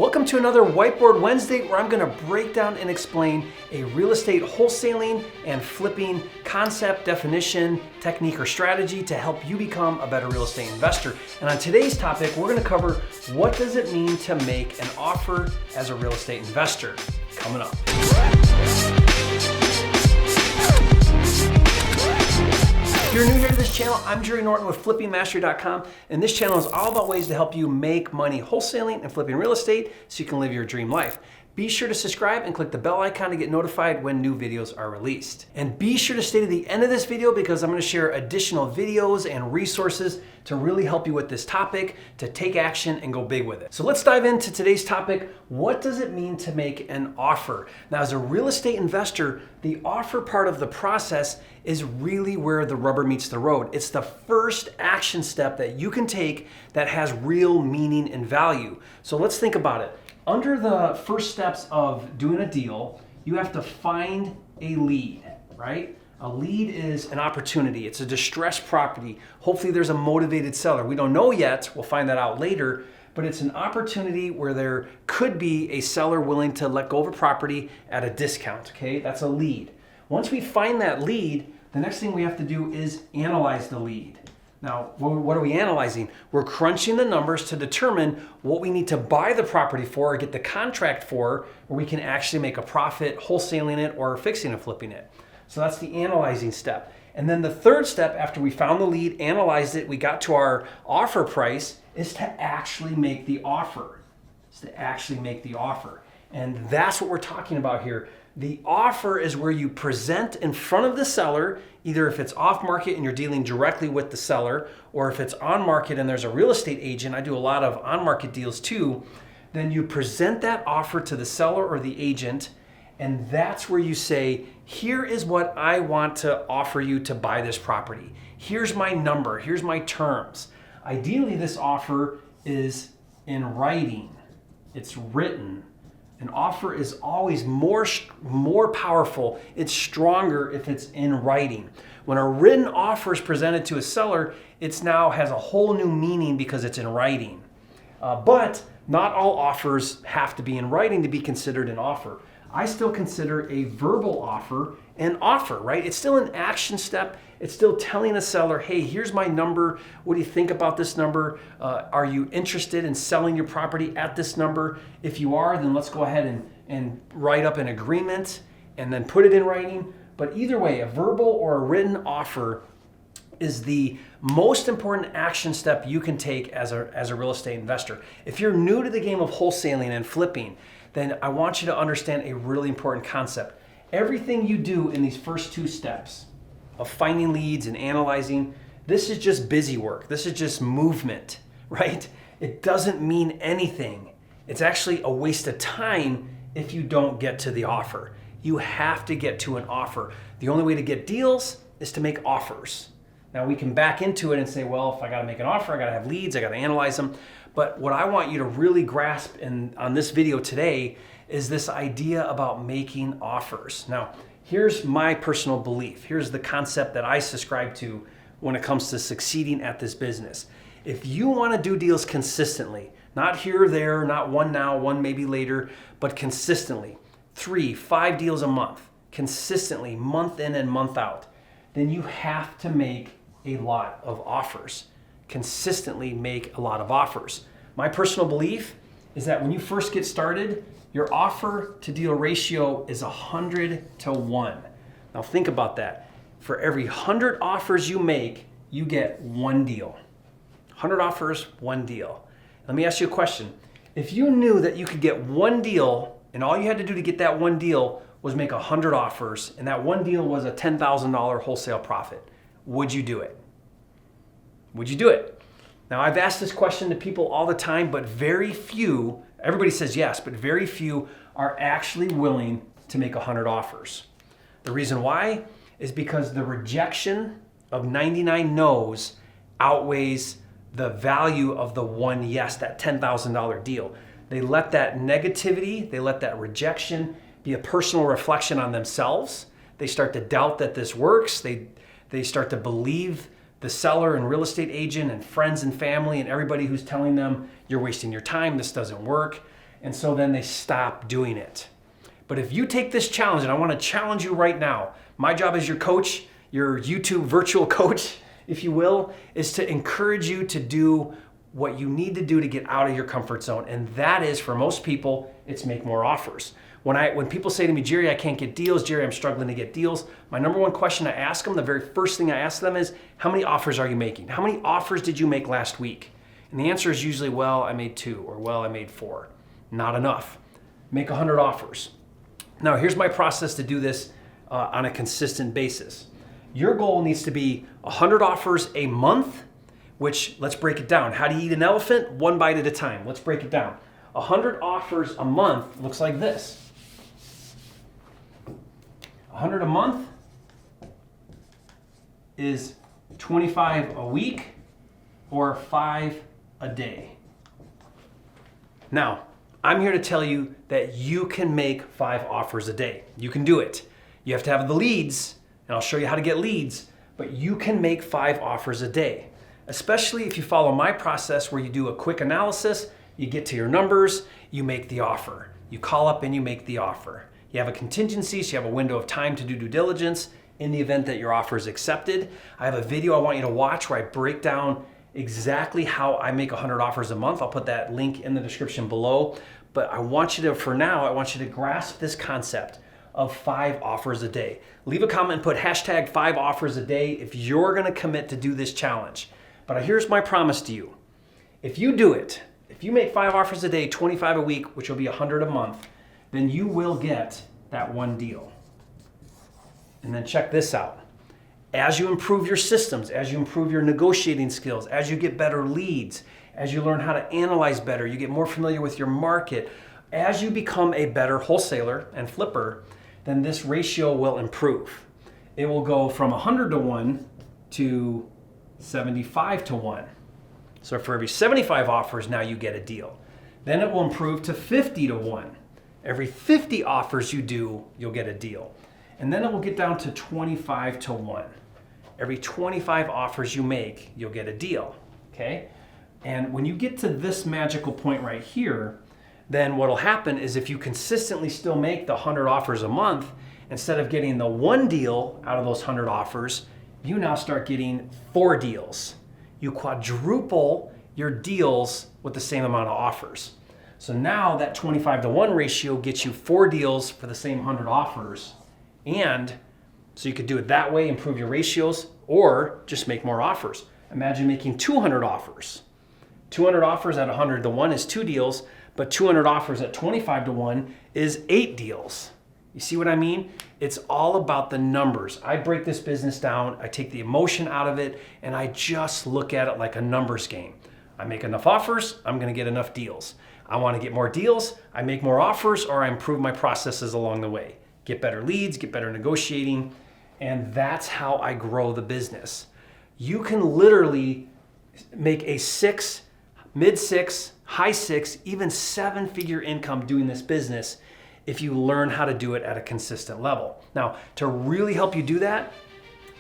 Welcome to another Whiteboard Wednesday where I'm going to break down and explain a real estate wholesaling and flipping concept, definition, technique, or strategy to help you become a better real estate investor. And on today's topic, we're going to cover what does it mean to make an offer as a real estate investor. Coming up. If you're new here to this channel, I'm Norton with FlippingMastery.com, and this channel is all about ways to help you make money wholesaling and flipping real estate so you can live your dream life. Be sure to subscribe and click the bell icon to get notified when new videos are released. And be sure to stay to the end of this video because I'm going to share additional videos and resources to really help you with this topic, to take action and go big with it. So let's dive into today's topic. What does it mean to make an offer? Now, as a real estate investor, the offer part of the process is really where the rubber meets the road. It's the first action step that you can take that has real meaning and value. So let's think about it. Under the first steps of doing a deal, you have to find a lead, right? A lead is an opportunity. It's a distressed property. Hopefully there's a motivated seller. We don't know yet. We'll find that out later. But it's an opportunity where there could be a seller willing to let go of a property at a discount, okay? That's a lead. Once we find that lead, the next thing we have to do is analyze the lead. Now, what are we analyzing? We're crunching the numbers to determine what we need to buy the property for or get the contract for, where we can actually make a profit wholesaling it or fixing and flipping it. So that's the analyzing step. And then the third step, after we found the lead, analyzed it, we got to our offer price, is to actually make the offer. And that's what we're talking about here. The offer is where you present in front of the seller, either if it's off market and you're dealing directly with the seller, or if it's on market and there's a real estate agent. I do a lot of on market deals too. Then you present that offer to the seller or the agent, and that's where you say, here is what I want to offer you to buy this property. Here's my number, here's my terms. Ideally, this offer is in writing. It's written. An offer is always more powerful. It's stronger if it's in writing. When a written offer is presented to a seller, it now has a whole new meaning because it's in writing. But not all offers have to be in writing to be considered an offer. I still consider a verbal offer an offer, right? It's still an action step. It's still telling a seller, hey, here's my number. What do you think about this number? Are you interested in selling your property at this number? If you are, then let's go ahead and write up an agreement and then put it in writing. But either way, a verbal or a written offer is the most important action step you can take as a real estate investor. If you're new to the game of wholesaling and flipping, then I want you to understand a really important concept. Everything you do in these first two steps of finding leads and analyzing, this is just busy work. This is just movement, right? It doesn't mean anything. It's actually a waste of time if you don't get to the offer. You have to get to an offer. The only way to get deals is to make offers. Now we can back into it and say, well, if I gotta make an offer, I gotta have leads, I gotta analyze them. But what I want you to really grasp on this video today is this idea about making offers. Now, here's my personal belief. Here's the concept that I subscribe to when it comes to succeeding at this business. If you want to do deals consistently, not here or there, not one now, one maybe later, but consistently, 3, 5 deals a month, consistently, month in and month out, then you have to make a lot of offers. Consistently make a lot of offers. My personal belief is that when you first get started, your offer to deal ratio is 100 to 1. Now think about that. For every 100 offers you make, you get one deal. 100 offers, one deal. Let me ask you a question. If you knew that you could get one deal and all you had to do to get that one deal was make 100 offers and that one deal was a $10,000 wholesale profit, would you do it? Would you do it? Now, I've asked this question to people all the time, but very few, everybody says yes, but very few are actually willing to make 100 offers. The reason why is because the rejection of 99 no's outweighs the value of the one yes, that $10,000 deal. They let that negativity, they let that rejection be a personal reflection on themselves. They start to doubt that this works. They start to believe the seller and real estate agent and friends and family and everybody who's telling them you're wasting your time, this doesn't work. And so then they stop doing it. But if you take this challenge, and I want to challenge you right now, my job as your coach, your YouTube virtual coach, if you will, is to encourage you to do what you need to do to get out of your comfort zone. And that is, for most people, it's make more offers. When people say to me, Jerry, I can't get deals, Jerry, I'm struggling to get deals, my number one question I ask them, the very first thing I ask them is, how many offers are you making? How many offers did you make last week? And the answer is usually, well, I made 2, or well, I made 4. Not enough. Make 100 offers. Now, here's my process to do this on a consistent basis. Your goal needs to be 100 offers a month, which, let's break it down. How do you eat an elephant? 1 bite at a time. Let's break it down. 100 offers a month looks like this. 100 a month is 25 a week, or 5 a day. Now, I'm here to tell you that you can make 5 offers a day. You can do it. You have to have the leads, and I'll show you how to get leads, but you can make 5 offers a day, especially if you follow my process where you do a quick analysis, you get to your numbers, you make the offer. You call up and you make the offer. You have a contingency, so you have a window of time to do due diligence in the event that your offer is accepted. I have a video I want you to watch where I break down exactly how I make 100 offers a month. I'll put that link in the description below. But I want you to, for now, I want you to grasp this concept of 5 offers a day. Leave a comment and put hashtag 5 offers a day if you're gonna commit to do this challenge. But here's my promise to you. If you do it, if you make 5 offers a day, 25 a week, which will be 100 a month, then you will get that 1 deal. And then check this out. As you improve your systems, as you improve your negotiating skills, as you get better leads, as you learn how to analyze better, you get more familiar with your market, as you become a better wholesaler and flipper, then this ratio will improve. It will go from 100 to 1 to 75 to 1. So for every 75 offers, now you get a deal. Then it will improve to 50 to 1. Every 50 offers you do, you'll get a deal. And then it will get down to 25 to 1. Every 25 offers you make, you'll get a deal, okay? And when you get to this magical point right here, then what'll happen is if you consistently still make the 100 offers a month, instead of getting the 1 deal out of those 100 offers, you now start getting 4 deals. You quadruple your deals with the same amount of offers. So now that 25 to 1 ratio gets you 4 deals for the same 100 offers. And so you could do it that way, improve your ratios, or just make more offers. Imagine making 200 offers. 200 offers at 100 to 1 is 2 deals, but 200 offers at 25 to 1 is 8 deals. You see what I mean? It's all about the numbers. I break this business down, I take the emotion out of it, and I just look at it like a numbers game. I make enough offers, I'm gonna get enough deals. I wanna get more deals, I make more offers, or I improve my processes along the way. Get better leads, get better negotiating, and that's how I grow the business. You can literally make a 6, mid-6, high 6, even 7-figure income doing this business if you learn how to do it at a consistent level. Now, to really help you do that,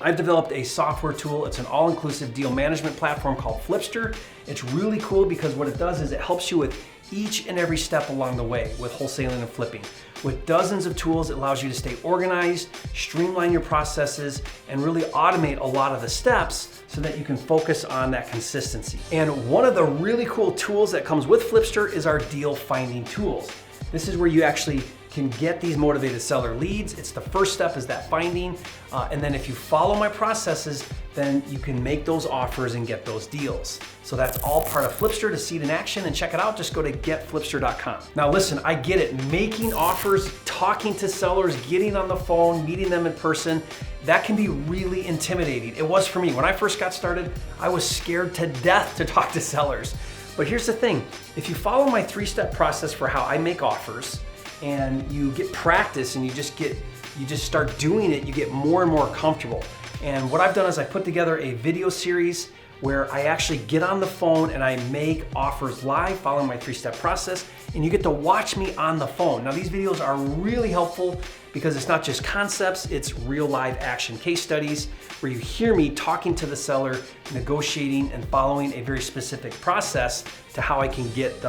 I've developed a software tool. It's an all-inclusive deal management platform called FLIPSTER. It's really cool because what it does is it helps you with each and every step along the way with wholesaling and flipping. With dozens of tools, it allows you to stay organized, streamline your processes, and really automate a lot of the steps so that you can focus on that consistency. And one of the really cool tools that comes with FLIPSTER is our deal finding tools. This is where you actually can get these motivated seller leads. It's the first step is that finding. And then if you follow my processes, then you can make those offers and get those deals. So that's all part of FLIPSTER. To see it in action and check it out, just go to getflipster.com. Now listen, I get it. Making offers, talking to sellers, getting on the phone, meeting them in person, that can be really intimidating. It was for me. When I first got started, I was scared to death to talk to sellers. But here's the thing, if you follow my 3-step process for how I make offers, and you get practice and you just start doing it, you get more and more comfortable. And what I've done is I put together a video series where I actually get on the phone and I make offers live following my 3-step process. and you get to watch me on the phone. Now these videos are really helpful because it's not just concepts, it's real live action case studies where you hear me talking to the seller, negotiating and following a very specific process to how I can get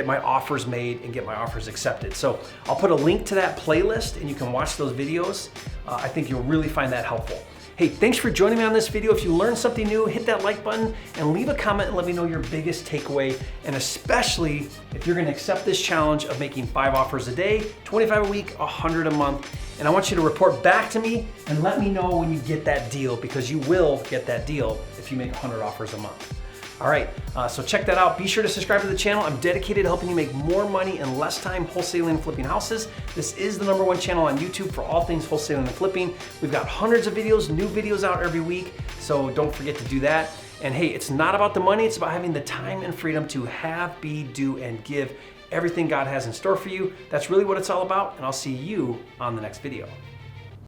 my offers made and get my offers accepted. So I'll put a link to that playlist and you can watch those videos. I think you'll really find that helpful. Hey, thanks for joining me on this video. If you learned something new, hit that like button and leave a comment and let me know your biggest takeaway. And especially if you're gonna accept this challenge of making 5 offers a day, 25 a week, 100 a month. And I want you to report back to me and let me know when you get that deal, because you will get that deal if you make 100 offers a month. All right, so check that out. Be sure to subscribe to the channel. I'm dedicated to helping you make more money in less time wholesaling and flipping houses. This is the #1 channel on YouTube for all things wholesaling and flipping. We've got hundreds of videos, new videos out every week, so don't forget to do that. And hey, it's not about the money, it's about having the time and freedom to have, be, do, and give everything God has in store for you. That's really what it's all about, and I'll see you on the next video.